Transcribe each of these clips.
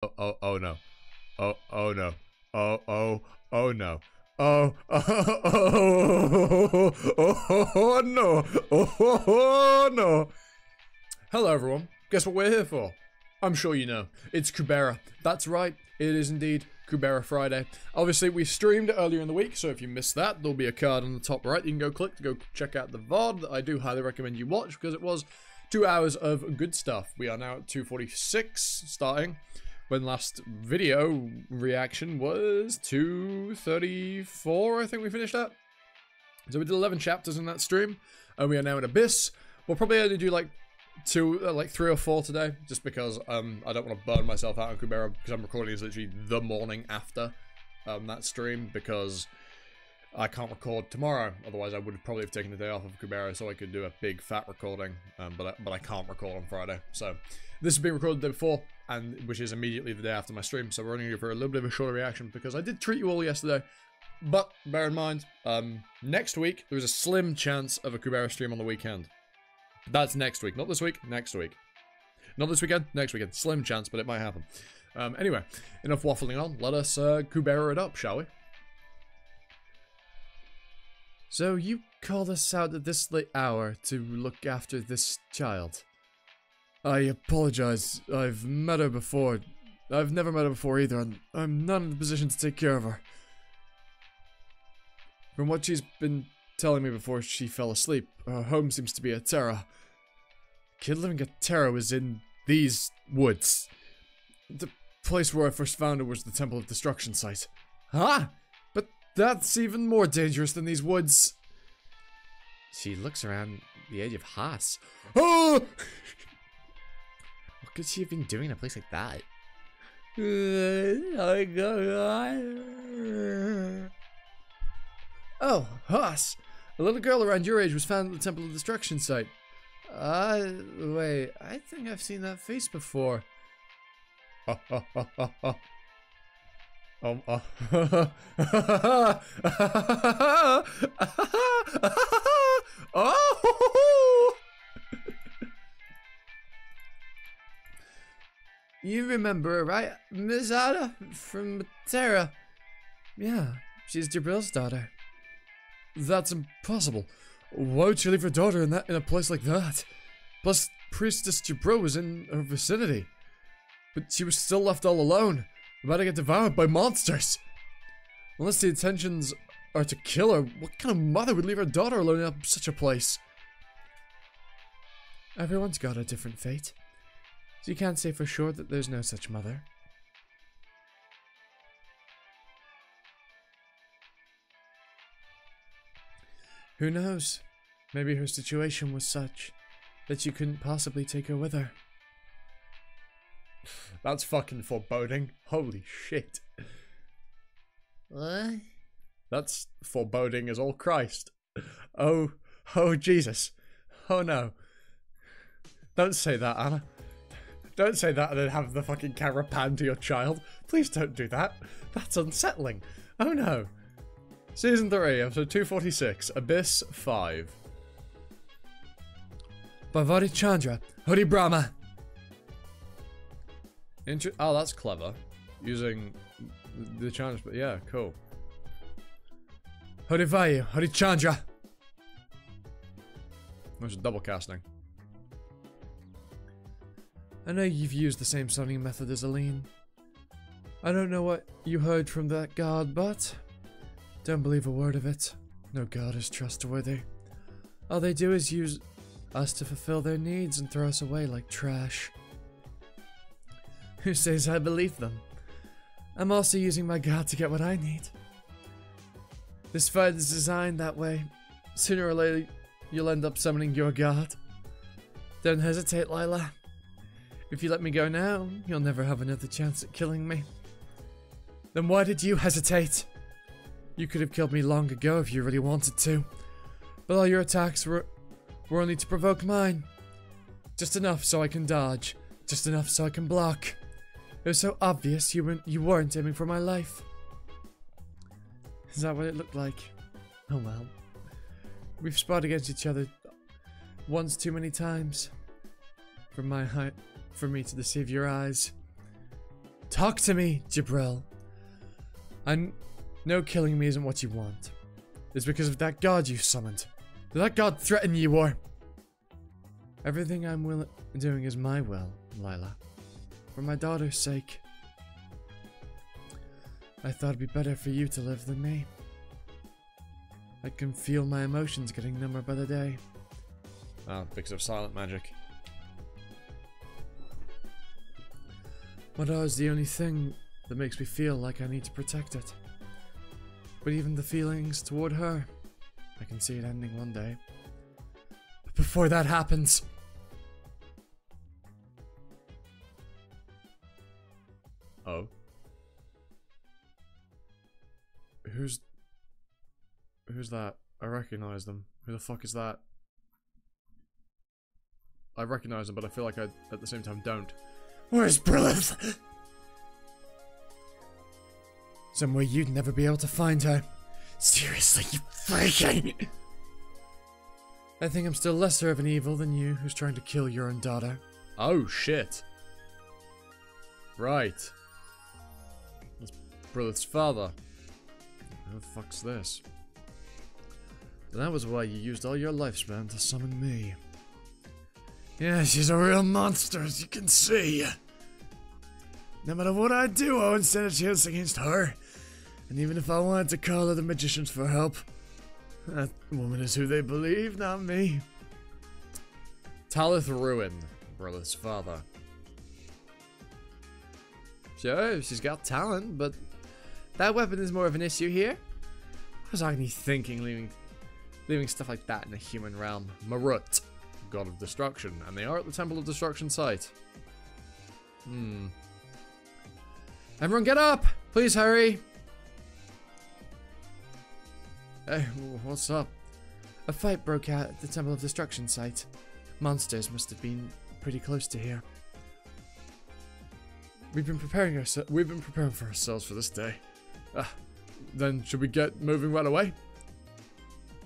Oh no. Oh no. Oh no. Oh no. Oh no. Hello everyone. Guess what we're here for? I'm sure you know. It's Kubera. That's right. It is indeed Kubera Friday. Obviously, we streamed earlier in the week, so if you missed that, there'll be a card on the top right. You can go click to go check out the VOD that I do highly recommend you watch because it was 2 hours of good stuff. We are now at 2:46 starting, when last video reaction was 2:34, I think we finished at. So we did 11 chapters in that stream, and we are now in Abyss. We'll probably only do like 3 or 4 today, just because I don't want to burn myself out on Kubera, because I'm recording this literally the morning after that stream, because I can't record tomorrow. Otherwise I would probably have taken the day off of Kubera so I could do a big fat recording, but I can't record on Friday. So this has been recorded the day before, and which is immediately the day after my stream, so we're only here for a little bit of a shorter reaction, because I did treat you all yesterday. But bear in mind, next week there is a slim chance of a Kubera stream on the weekend. That's next week. Not this week, next week. Not this weekend, next weekend. Slim chance, but it might happen. Anyway, enough waffling on. Let us Kubera it up, shall we? So, you called us out at this late hour to look after this child. I apologize. I've met her before. I've never met her before either, and I'm not in the position to take care of her. From what she's been telling me before she fell asleep, her home seems to be a Terra. Kid living at Terra was in these woods. The place where I first found her was the Temple of Destruction site. Huh? But that's even more dangerous than these woods. She looks around the age of Haas. Oh! What could she have been doing in a place like that? Oh, Haas! A little girl around your age was found at the Temple of Destruction site. Wait, I think I've seen that face before. Oh! You remember her, right? Miss Ada from Terra. Yeah, she's Jabril's daughter. That's impossible. Why would she leave her daughter in a place like that? Plus, Priestess Jabril was in her vicinity. But she was still left all alone, about to get devoured by monsters. Unless the intentions are to kill her, what kind of mother would leave her daughter alone in such a place? Everyone's got a different fate. So you can't say for sure that there's no such mother. Who knows? Maybe her situation was such that you couldn't possibly take her with her. That's fucking foreboding. Holy shit. What? That's foreboding as all Christ. Oh Jesus. Oh no. Don't say that, Anna. Don't say that and then have the fucking camera pan to your child. Please don't do that. That's unsettling. Oh no. Season 3, episode 246, Abyss 5. Bhavari Chandra, Hari Brahma. Oh, that's clever. Using the Chandra, but yeah, cool. Hari Vayu, Hari Chandra. There's a double casting. I know you've used the same summoning method as Aline. I don't know what you heard from that god, but don't believe a word of it. No god is trustworthy. All they do is use us to fulfill their needs and throw us away like trash. Who says I believe them? I'm also using my god to get what I need. This fight is designed that way. Sooner or later, you'll end up summoning your god. Don't hesitate, Lila. If you let me go now, you'll never have another chance at killing me. Then why did you hesitate? You could have killed me long ago if you really wanted to. But all your attacks were only to provoke mine. Just enough so I can dodge. Just enough so I can block. It was so obvious you weren't aiming for my life. Is that what it looked like? Oh well. We've sparred against each other once too many times. For my height, for me to deceive your eyes. Talk to me, Jibril. I know killing me isn't what you want. It's because of that god you summoned. Did that god threaten you, or? Everything I'm doing is my will, Lila. For my daughter's sake. I thought it'd be better for you to live than me. I can feel my emotions getting number by the day. Oh, because of silent magic. Madar is the only thing that makes me feel like I need to protect it. But even the feelings toward her, I can see it ending one day. But before that happens... Oh. Who's that? I recognize them. Who the fuck is that? I recognize them, but I feel like I, at the same time, don't. Where's Brilith? Somewhere you'd never be able to find her. Seriously, you freaking... I think I'm still lesser of an evil than you, who's trying to kill your own daughter. Oh, shit. Right. That's Brilith's father. Who the fuck's this? That was why you used all your lifespan to summon me. Yeah, she's a real monster, as you can see. No matter what I do, I won't stand a chance against her. And even if I wanted to call her the magicians for help, that woman is who they believe, not me. Talith Ruin, Brilith's father. Sure, she's got talent, but that weapon is more of an issue here. What was Agni thinking, leaving stuff like that in the human realm? Marut, god of destruction, and they are at the Temple of Destruction site. Everyone get up! Please hurry! Hey, what's up? A fight broke out at the Temple of Destruction site. Monsters must have been pretty close to here. We've been preparing for ourselves for this day. Then should we get moving right away?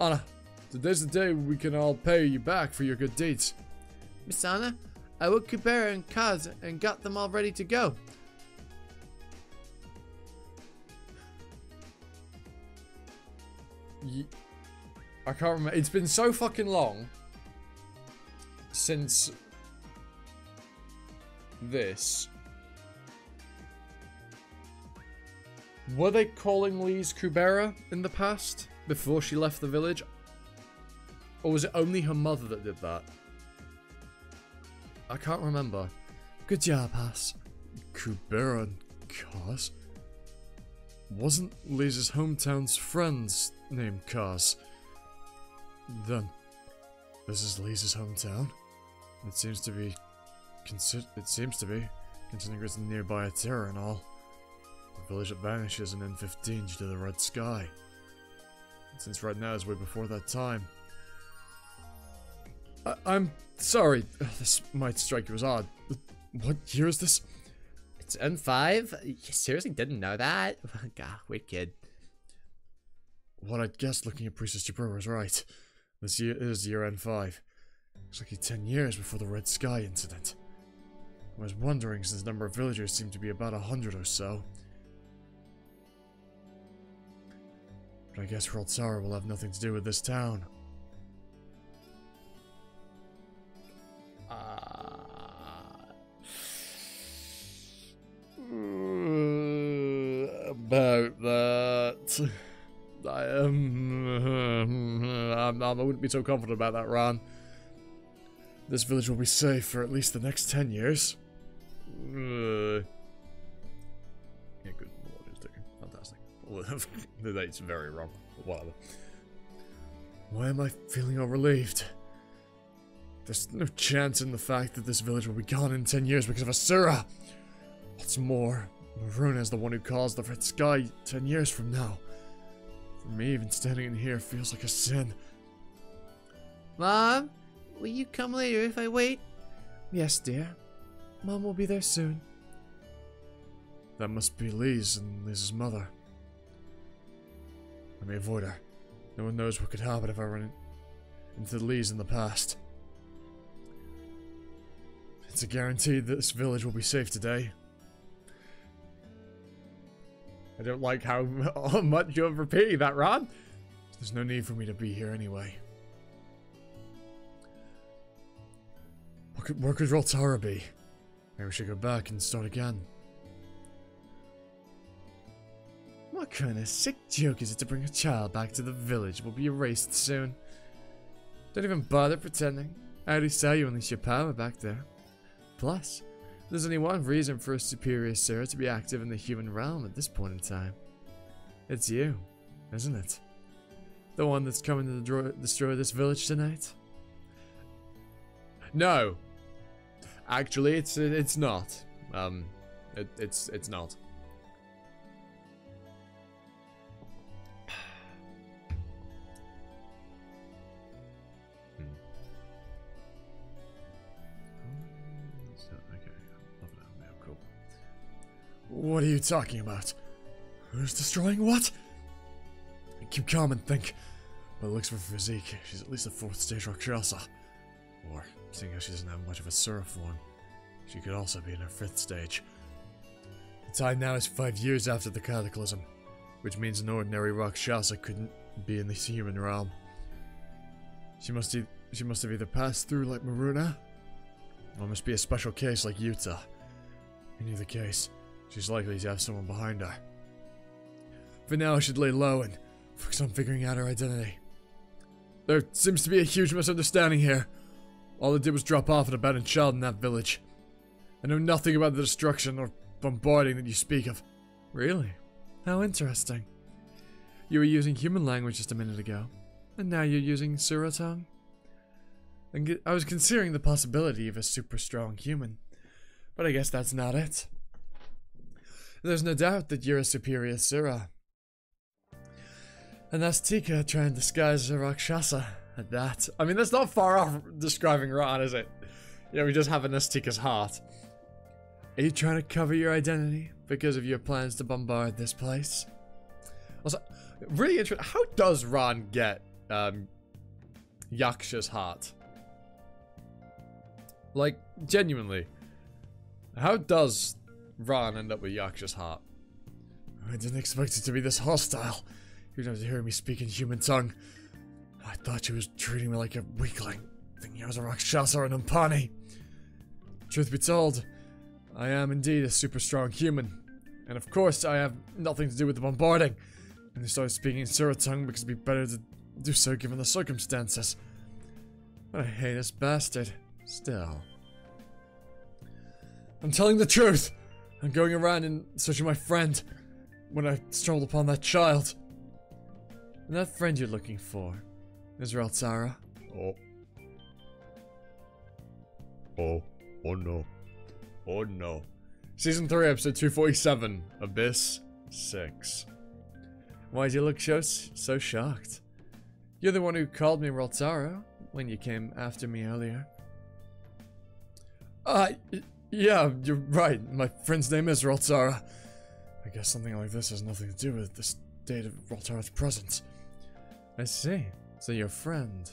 Anna, today's the day we can all pay you back for your good deeds. Miss Anna, I woke Kubera and Kaz and got them all ready to go. I can't remember. It's been so fucking long since this. Were they calling leez Kubera in the past, before she left the village? Or was it only her mother that did that? I can't remember. Good job, Haas. Kubera and Kaz? Wasn't leez's hometown's friends named Kaz? Then, this is leez's hometown? It seems to be, considering it's nearby a terror and all. The village that vanishes in N15 due to the red sky. And since right now is way before that time. I'm sorry, this might strike you as odd. What year is this? It's N5? You seriously didn't know that? God, weird kid. What I'd guessed looking at Priestess Jabra was right. This year is year N5. It's like 10 years before the red sky incident. I was wondering, since the number of villagers seemed to be about 100 or so. But I guess World Sorrow will have nothing to do with this town. About that, I wouldn't be so confident about that, Ron. This village will be safe for at least the next 10 years. Yeah, good. Fantastic. The date's very wrong. Whatever. Why am I feeling all relieved? There's no chance in the fact that this village will be gone in 10 years because of Asura. What's more, Maruna is the one who caused the red sky 10 years from now. For me, even standing in here feels like a sin. Mom, will you come later if I wait? Yes, dear. Mom will be there soon. That must be Leez and Liz's mother. I may avoid her. No one knows what could happen if I run into Leez in the past. It's a guarantee that this village will be safe today. I don't like how much you're repeating that, Ron. There's no need for me to be here anyway. Where could Roltara be? Maybe we should go back and start again. What kind of sick joke is it to bring a child back to the village? We'll be erased soon. Don't even bother pretending. I already saw you unleash your power back there. Plus, there's only one reason for a superior Sura to be active in the human realm at this point in time. It's you, isn't it? The one that's coming to destroy this village tonight? No. Actually, it's not. It's not. What are you talking about? Who's destroying what? Keep calm and think. By the looks of her physique, she's at least a 4th stage Rakshasa. Or, seeing how she doesn't have much of a Sura form, she could also be in her 5th stage. The time now is 5 years after the Cataclysm, which means an ordinary Rakshasa couldn't be in the human realm. She must have either passed through like Maruna, or must be a special case like Yuta. In either case, she's likely to have someone behind her. For now, I should lay low and focus on figuring out her identity. There seems to be a huge misunderstanding here. All I did was drop off an abandoned child in that village. I know nothing about the destruction or bombarding that you speak of. Really? How interesting. You were using human language just a minute ago, and now you're using Sura tongue? I was considering the possibility of a super strong human, but I guess that's not it. There's no doubt that you're a superior Sura. And that's Tika trying to disguise as a Rakshasa at that. I mean, that's not far off describing Ron, is it? You know, we just have an Tika's heart. Are you trying to cover your identity because of your plans to bombard this place? Also, really interesting. How does Ron get Yaksha's heart? Like, genuinely. How does Ron end up with Yaksha's heart? I didn't expect it to be this hostile. You'd have to hear me speak in human tongue. I thought you was treating me like a weakling, thinking I was a Rakshasa or an Umpani. Truth be told, I am indeed a super strong human. And of course, I have nothing to do with the bombarding. And they started speaking in Sura tongue because it'd be better to do so given the circumstances. What a heinous bastard. Still. I'm telling the truth! I'm going around in search of my friend when I stumbled upon that child. And that friend you're looking for is Roltara. Oh. Oh. Oh no. Oh no. Season 3, episode 247. Abyss 6. Why do you look so shocked? You're the one who called me Roltara when you came after me earlier. Yeah, you're right. My friend's name is Roltara. I guess something like this has nothing to do with the state of Roltara's presence. I see. So you're a friend.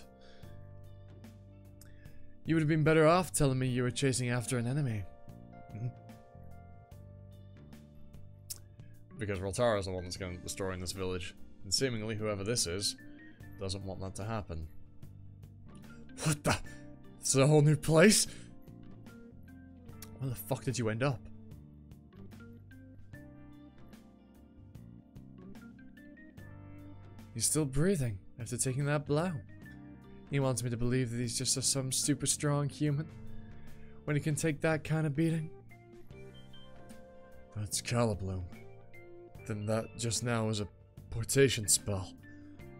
You would have been better off telling me you were chasing after an enemy. Because Roltara is the one that's going to destroy this village. And seemingly whoever this is doesn't want that to happen. What the? This is a whole new place? Where the fuck did you end up? He's still breathing after taking that blow. He wants me to believe that he's just some super strong human when he can take that kind of beating. That's Calibloom. Then that just now was a portation spell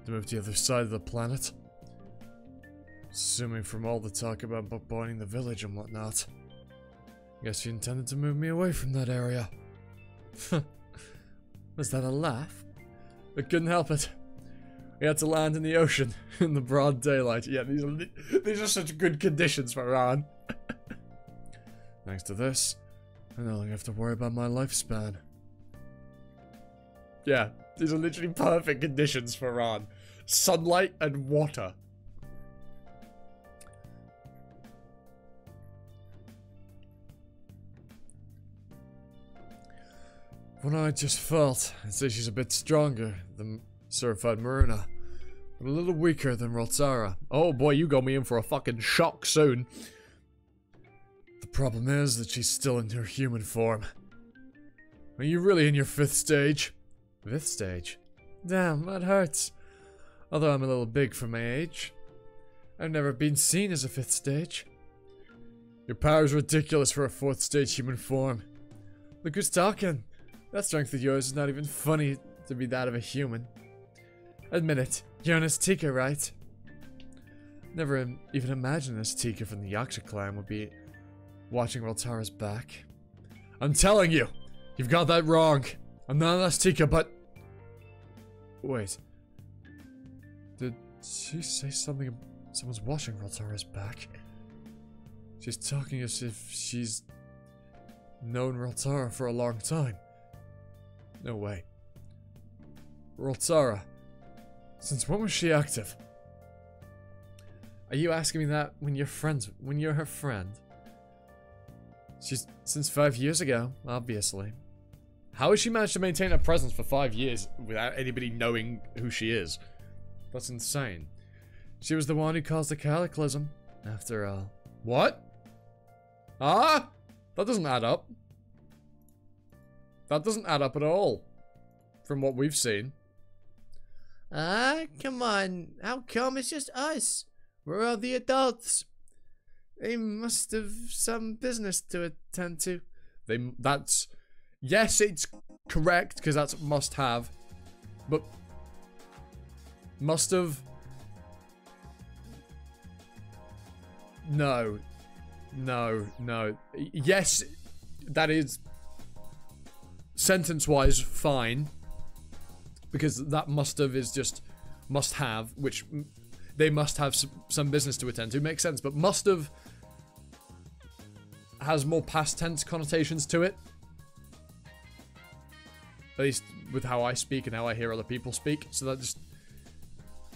to move to the other side of the planet. Assuming from all the talk about bombarding the village and whatnot. Guess you intended to move me away from that area. Was that a laugh? I couldn't help it. We had to land in the ocean in the broad daylight. Yeah, these are such good conditions for Ron. Thanks to this, I no longer have to worry about my lifespan. Yeah, these are literally perfect conditions for Ron. Sunlight and water. When I just felt, I'd say she's a bit stronger than certified Marina, but a little weaker than Rotara. Oh boy, you got me in for a fucking shock soon. The problem is that she's still in her human form. Are you really in your 5th stage? 5th stage? Damn, that hurts. Although I'm a little big for my age. I've never been seen as a 5th stage. Your power's ridiculous for a 4th stage human form. Look who's talking. That strength of yours is not even funny to be that of a human. Admit it, you're an Azteca, right? Never even imagined an Azteca from the Yaksha clan would be watching Rotara's back. I'm telling you, you've got that wrong. I'm not an Azteca, but... Wait. Did she say something? Someone's watching Rotara's back. She's talking as if she's known Rotara for a long time. No way. Rotara. Since when was she active? Are you asking me that when you're her friend? She's since 5 years ago, obviously. How has she managed to maintain her presence for 5 years without anybody knowing who she is? That's insane. She was the one who caused the cataclysm, after all. What? Ah? That doesn't add up. That doesn't add up at all. From what we've seen. Ah, come on. How come it's just us? We're all the adults. They must have some business to attend to. That's... Yes, it's correct, because that's must have. But... Must have... No. No, no. Yes, that is... Sentence-wise, fine. Because that must have is just must have, which they must have some business to attend to. Makes sense, but must have has more past tense connotations to it. At least with how I speak and how I hear other people speak. So that just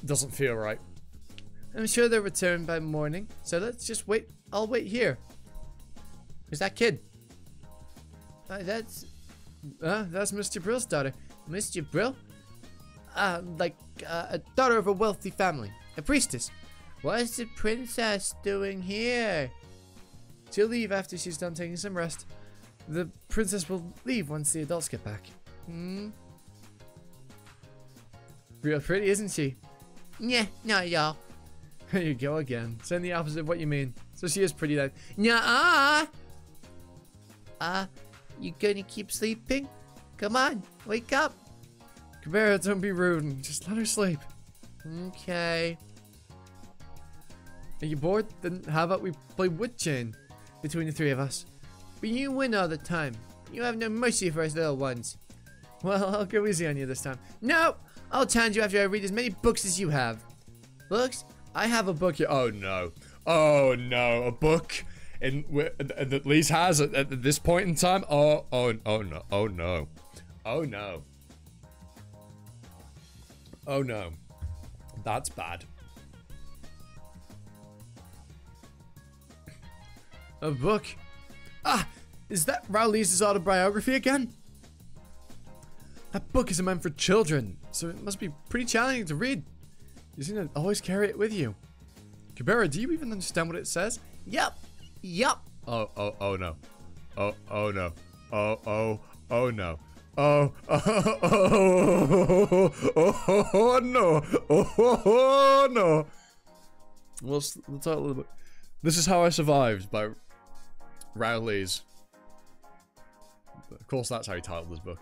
doesn't feel right. I'm sure they'll return by morning. So let's just wait. I'll wait here. Who's that kid? That's Mr. Brill's daughter. Mr. Brill? Like a daughter of a wealthy family. A priestess. What is the princess doing here? She'll leave after she's done taking some rest. The princess will leave once the adults get back. Real pretty, isn't she? Yeah, not y'all. There you go again. Saying the opposite of what you mean. So she is pretty then. Nuh-uh. You gonna keep sleeping? Come on, wake up. Kubera, don't be rude and just let her sleep. Okay. Are you bored? Then how about we play wood chain between the 3 of us? But you win all the time. You have no mercy for us little ones. Well, I'll go easy on you this time. No! I'll challenge you after I read as many books as you have. Books? I have a book here. Oh no. Oh no. A book that Leez has at this point in time? Oh no. Oh no. Oh no. Oh no. That's bad. A book? Ah! Is that Rowley's autobiography again? That book isn't meant for children, so it must be pretty challenging to read. You seem to always carry it with you. Kubera, do you even understand what it says? Yup. Yup. Oh no. Oh no. Oh no. Oh no. Oh no. Let's talk a little bit. This is How I Survived by Rowley's. Of course, that's how he titled his book.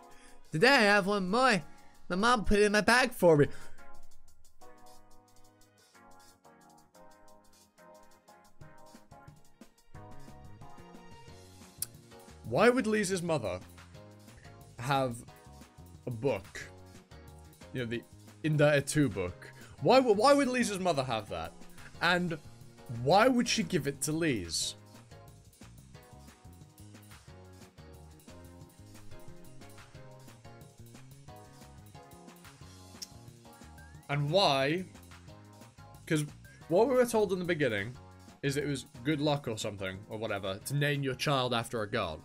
Today I have one more. My mom put it in my bag for me. Why would Leez's mother have a book? You know, the Inda Etu book. Why would Leez's mother have that? And why would she give it to Leez? And why? Because what we were told in the beginning is it was good luck or something, or whatever, to name your child after a god.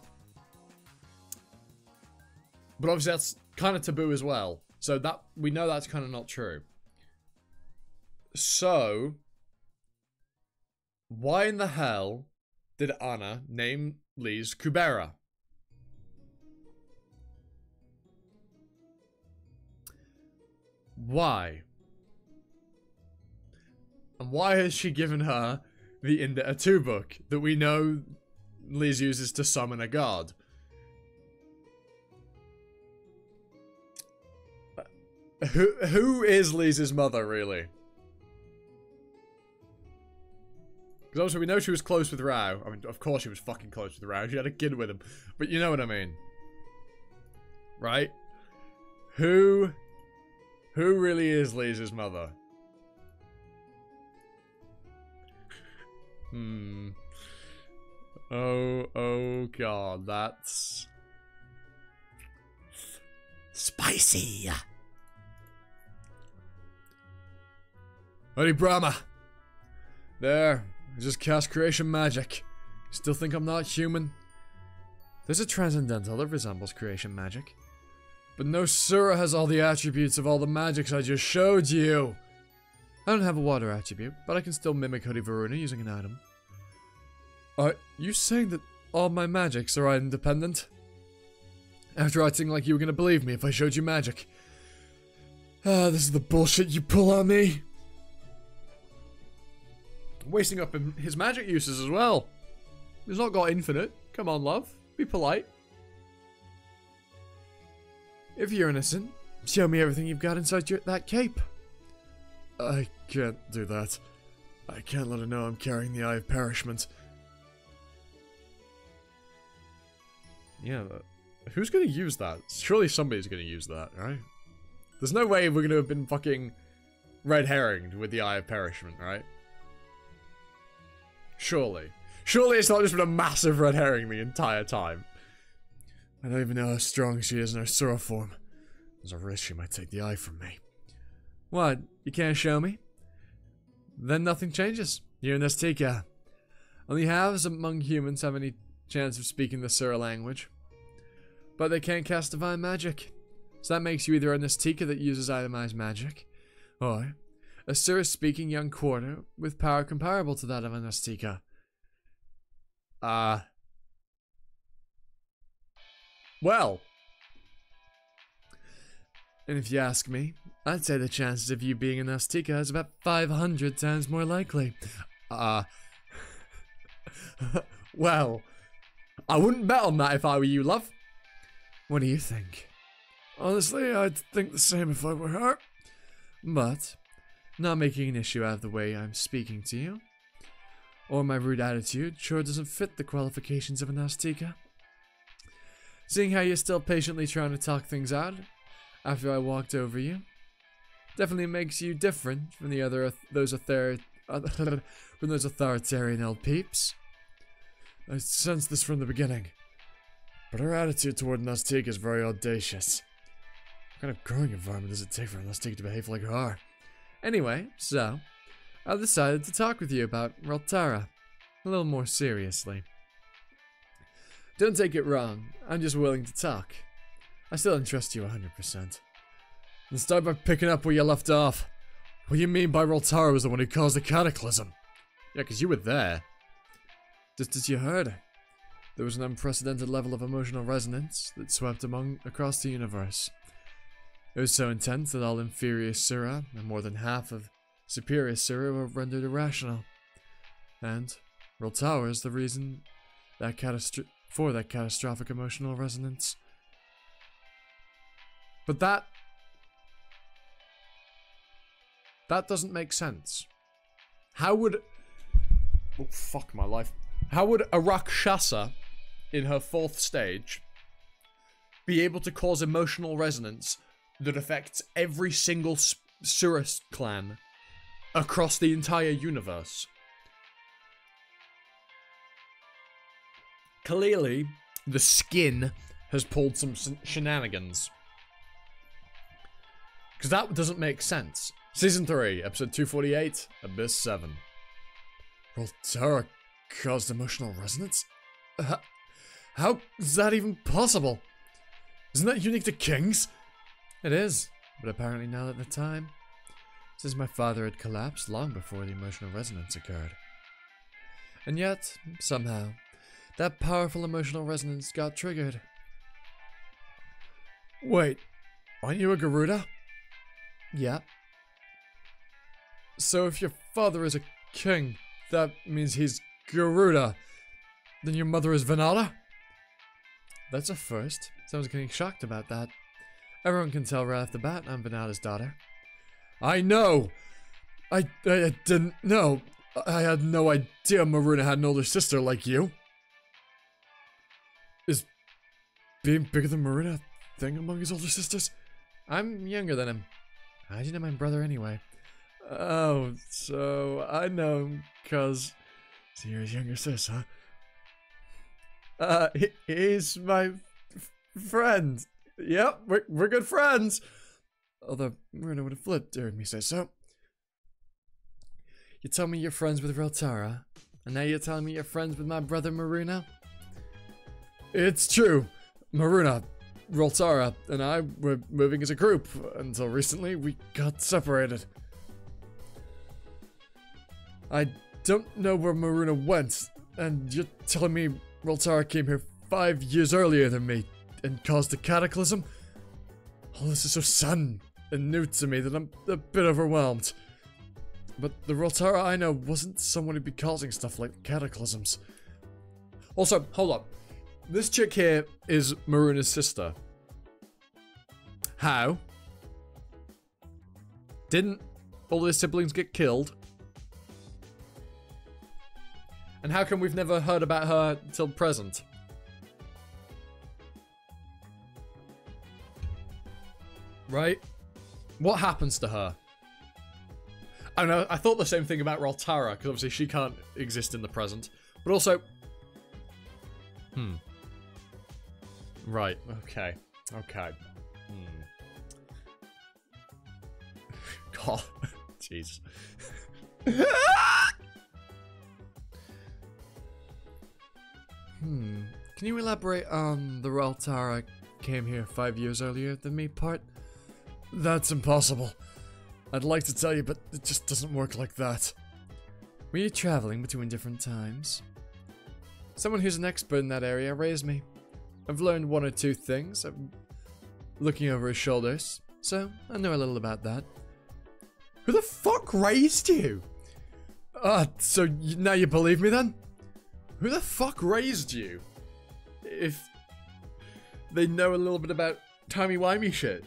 But obviously that's kind of taboo as well. So that we know that's kind of not true. So why in the hell did Anna name leez Kubera? Why? And why has she given her the Inda 2 book that we know leez uses to summon a god? Who is leez's mother, really? Because obviously we know she was close with Rao. I mean, of course she was fucking close with Rao. She had a kid with him. But you know what I mean. Right? Who really is leez's mother? Oh god, that's spicy. Holy Brahma. There, I just cast creation magic. You still think I'm not human? There's a transcendental that resembles creation magic. But no Sura has all the attributes of all the magics I just showed you. I don't have a water attribute, but I can still mimic Holy Varuna using an item. Are you saying that all my magics are independent? After acting like you were gonna believe me if I showed you magic. This is the bullshit you pull on me. Wasting up his magic uses as well. He's not got infinite. Come on, love. Be polite. If you're innocent, show me everything you've got inside that cape. I can't do that. I can't let her know I'm carrying the Eye of Perishment. Yeah, who's gonna use that? Surely somebody's gonna use that, right? There's no way we're gonna have been fucking red herringed with the Eye of Perishment, right? Surely. Surely it's not just been a massive red herring the entire time. I don't even know how strong she is in her Sura form. There's a risk she might take the eye from me. What? You can't show me? Then nothing changes. You're in this Tika. Only halves among humans have any chance of speaking the Sura language. But they can't cast divine magic. So that makes you either a Nastika that uses itemized magic, or a Sura-speaking young quarter with power comparable to that of a Nastika. Well. And if you ask me, I'd say the chances of you being a Nastika is about 500 times more likely. Well, I wouldn't bet on that if I were you, love. What do you think? Honestly, I'd think the same if I were her. But, not making an issue out of the way I'm speaking to you, or my rude attitude, sure doesn't fit the qualifications of a Nastika. Seeing how you're still patiently trying to talk things out after I walked over you, definitely makes you different from the other those authoritarian old peeps. I sensed this from the beginning, but her attitude toward Nastika is very audacious. What kind of growing environment does it take for a Nastika to behave like her? Anyway, so I decided to talk with you about Reltara a little more seriously. Don't take it wrong, I'm just willing to talk. I still don't trust you 100%. Let's start by picking up where you left off. What do you mean by Reltara was the one who caused the cataclysm? Yeah, because you were there. Just as you heard, there was an unprecedented level of emotional resonance that swept across the universe. It was so intense that all inferior Sura, and more than half of superior Sura, were rendered irrational. And Reltara is the reason for that catastrophic emotional resonance. But that doesn't make sense. How would... Oh, fuck my life. How would a Rakshasa, in her 4th stage, be able to cause emotional resonance that affects every single Sura clan across the entire universe? Clearly, the skin has pulled some shenanigans. Because that doesn't make sense. Season 3, episode 248, Abyss 7. Reltara caused emotional resonance? How is that even possible? Isn't that unique to kings? It is, but apparently not at the time, since my father had collapsed long before the emotional resonance occurred. And yet, somehow, that powerful emotional resonance got triggered. Wait, aren't you a Garuda? Yeah. So if your father is a king, that means he's Garuda. Then your mother is Venala? That's a first. Someone's getting shocked about that. Everyone can tell right off the bat I'm Venala's daughter. I know! I didn't know. I had no idea Maruna had an older sister like you. Is being bigger than Maruna a thing among his older sisters? I'm younger than him. How'd you know my brother anyway? Oh, so I know him because you're his younger sis, huh? He's my friend. Yep, we're good friends. Although Maruna would have flipped hearing me say so. You told me you're friends with Reltara, and now you're telling me you're friends with my brother Maruna? It's true. Maruna, Reltara, and I were moving as a group until recently we got separated. I don't know where Maruna went, and you're telling me Reltara came here 5 years earlier than me and caused a cataclysm? All this is so sudden and new to me that I'm a bit overwhelmed. But the Reltara I know wasn't someone who'd be causing stuff like cataclysms. Also, hold up. This chick here is Maruna's sister. How? Didn't all their siblings get killed? And how come we've never heard about her till present? Right? What happens to her? I don't know, I thought the same thing about Reltara, because obviously she can't exist in the present. But also... Right, okay. Okay. God. Jeez. Can you elaborate on the Reltara came here 5 years earlier than me part? That's impossible. I'd like to tell you, but it just doesn't work like that. Were you traveling between different times? Someone who's an expert in that area raised me. I've learned one or two things. I'm looking over his shoulders, so I know a little about that. Who the fuck raised you? So now you believe me then? Who the fuck raised you? If they know a little bit about timey-wimey shit.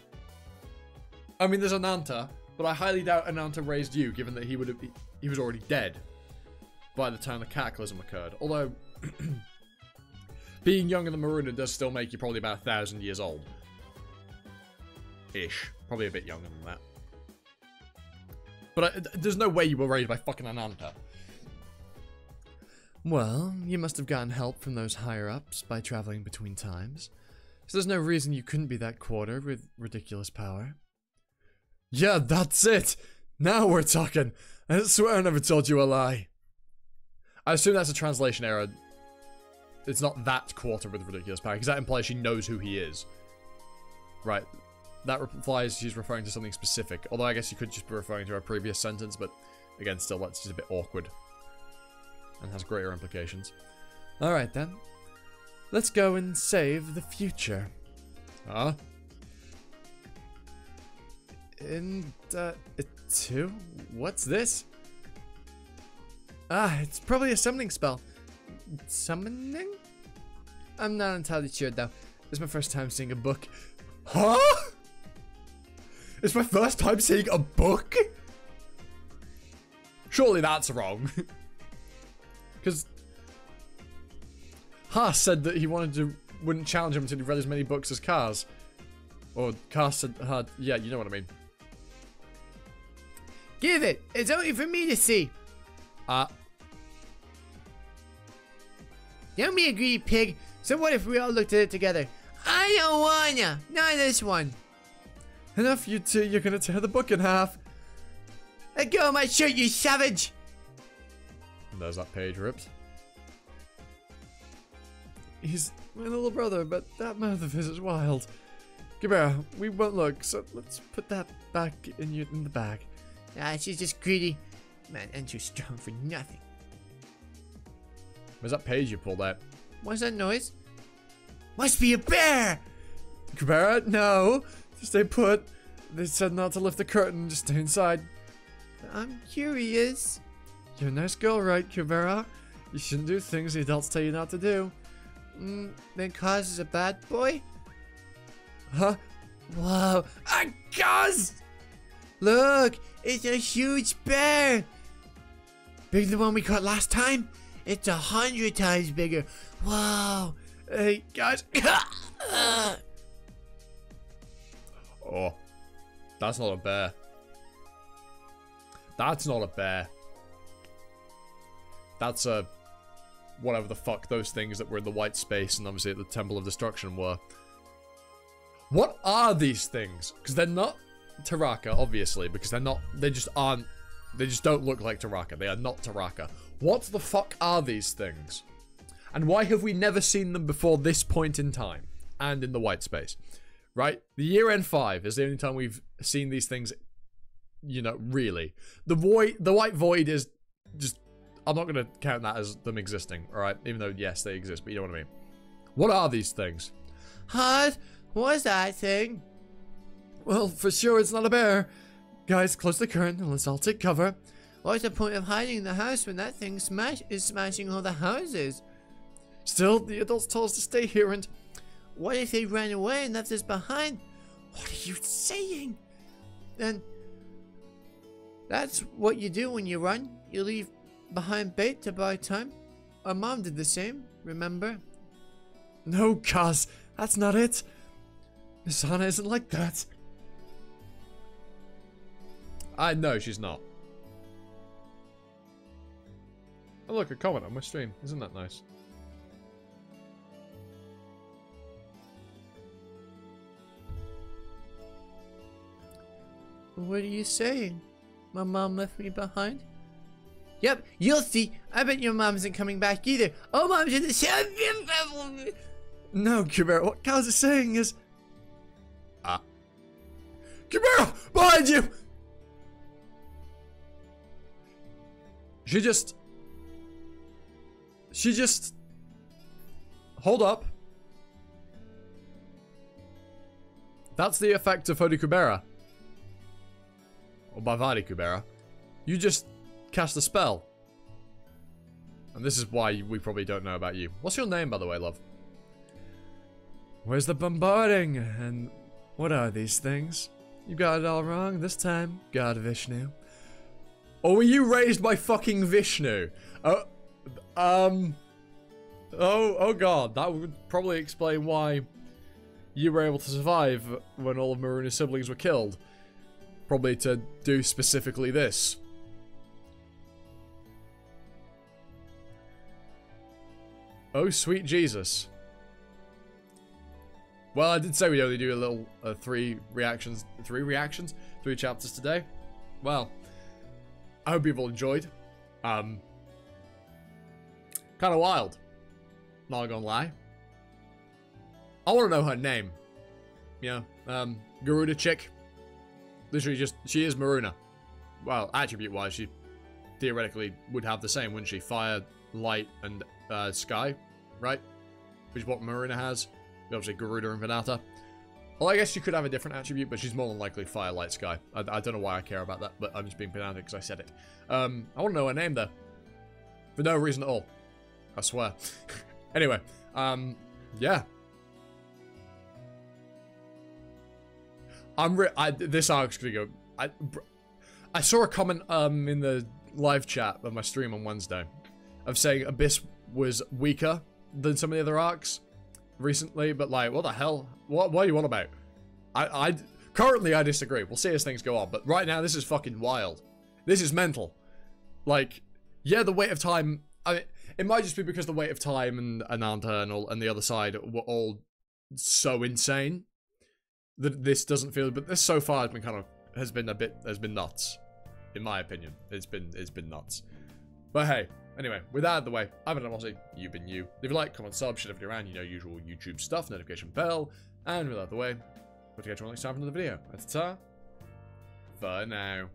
I mean, there's Ananta, but I highly doubt Ananta raised you, given that he was already dead by the time the cataclysm occurred. Although, being younger than Maruna does still make you probably about 1,000 years old. Ish. Probably a bit younger than that. But there's no way you were raised by fucking Ananta. Well, you must have gotten help from those higher-ups by traveling between times. So there's no reason you couldn't be that quarter with ridiculous power. Yeah, that's it! Now we're talking! I swear I never told you a lie. I assume that's a translation error. It's not that quarter with ridiculous power, because that implies she knows who he is. Right. That implies she's referring to something specific. Although I guess you could just be referring to her previous sentence, but again, still, that's just a bit awkward. And has greater implications. Alright then. Let's go and save the future. Huh? And, two? What's this? Ah, it's probably a summoning spell. Summoning? I'm not entirely sure though. This is my first time seeing a book. Huh? It's my first time seeing a book? Surely that's wrong. Because Haas said that he wouldn't challenge him until he read as many books as Kars. Or Kars said, yeah, you know what I mean. Give it! It's only for me to see! Don't be a greedy pig. So what if we all looked at it together? I don't wanna! Not this one! Enough, you two, you're gonna tear the book in half. Let go of my shirt, you savage! There's that page ripped. He's my little brother, but that mouth of his is wild. Kubera, we won't look, so let's put that back in the bag. Ah, she's just greedy. Man, and too strong for nothing. Where's that page you pulled out? What's that noise? Must be a bear! Kubera, no! Stay put. They said not to lift the curtain, just stay inside. I'm curious. You're a nice girl, right, Kubera? You shouldn't do things the adults tell you not to do. Then Kaz is a bad boy? Huh? Whoa. Kaz! Look, it's a huge bear! Bigger than the one we caught last time? It's 100 times bigger. Whoa. Hey, guys. Oh. That's not a bear. That's not a bear. That's a... whatever the fuck those things that were in the white space and obviously at the Temple of Destruction were. What are these things? Because they're not Taraka, obviously, because they're not... they just aren't... they just don't look like Taraka. They are not Taraka. What the fuck are these things? And why have we never seen them before this point in time? And in the white space. Right? The year-end 5 is the only time we've seen these things, you know, really. The white void is just... I'm not going to count that as them existing, alright? Even though, yes, they exist, but you know what I mean. What are these things? Huh? What's that thing? Well, for sure it's not a bear. Guys, close the curtain and let's all take cover. What's the point of hiding in the house when that thing is smashing all the houses? Still, the adults told us to stay here and... What if they ran away and left us behind? What are you saying? Then... that's what you do when you run. You leave behind bait to buy time. Our mom did the same, remember? No, Kaz, that's not it. Miss Hana isn't like that. I know she's not. Oh look, a comment on my stream. Isn't that nice? What are you saying? My mom left me behind? Yep, you'll see. I bet your mom isn't coming back either. Oh, mom's in the shower. No, Kubera, what Kaz is saying is... Kubera! Behind you! She just... hold up. That's the effect of Holy Kubera. Or Bavadi Kubera. You just cast a spell. And this is why we probably don't know about you. What's your name, by the way, love? Where's the bombarding? And what are these things? You got it all wrong this time, God Vishnu. Or were you raised by fucking Vishnu? Oh god, that would probably explain why you were able to survive when all of Maruna's siblings were killed. Probably to do specifically this. Oh, sweet Jesus. Well, I did say we'd only do a little 3 chapters today. Well, I hope you've all enjoyed. Kind of wild. Not gonna lie. I want to know her name. Yeah, Garuda chick. Literally just, she is Maruna. Well, attribute-wise, she theoretically would have the same, wouldn't she? Fire, light, and sky, right? Which is what Maruna has. Obviously, Garuda and Vinata. Well, I guess she could have a different attribute, but she's more than likely fire, light, sky. I don't know why I care about that, but I'm just being pedantic because I said it. I want to know her name, though. For no reason at all. I swear. Anyway, yeah. This arc's gonna go... I saw a comment in the live chat of my stream on Wednesday of saying Abyss was weaker than some of the other arcs recently, but like, what the hell? What are you on about? Currently I disagree. We'll see as things go on, but right now this is fucking wild. This is mental. Like, yeah, the weight of time... it might just be because the weight of time and Ananta and the other side were all so insane that this doesn't feel, but this so far has been nuts, in my opinion. It's been nuts. But hey, anyway, with that out of the way, I've been Mossy, you've been you. Leave a like, comment, sub, shit if you're around, you know, usual YouTube stuff, notification bell, and with that out of the way, Hope to catch you on next time for another video. Ta-ta. For now.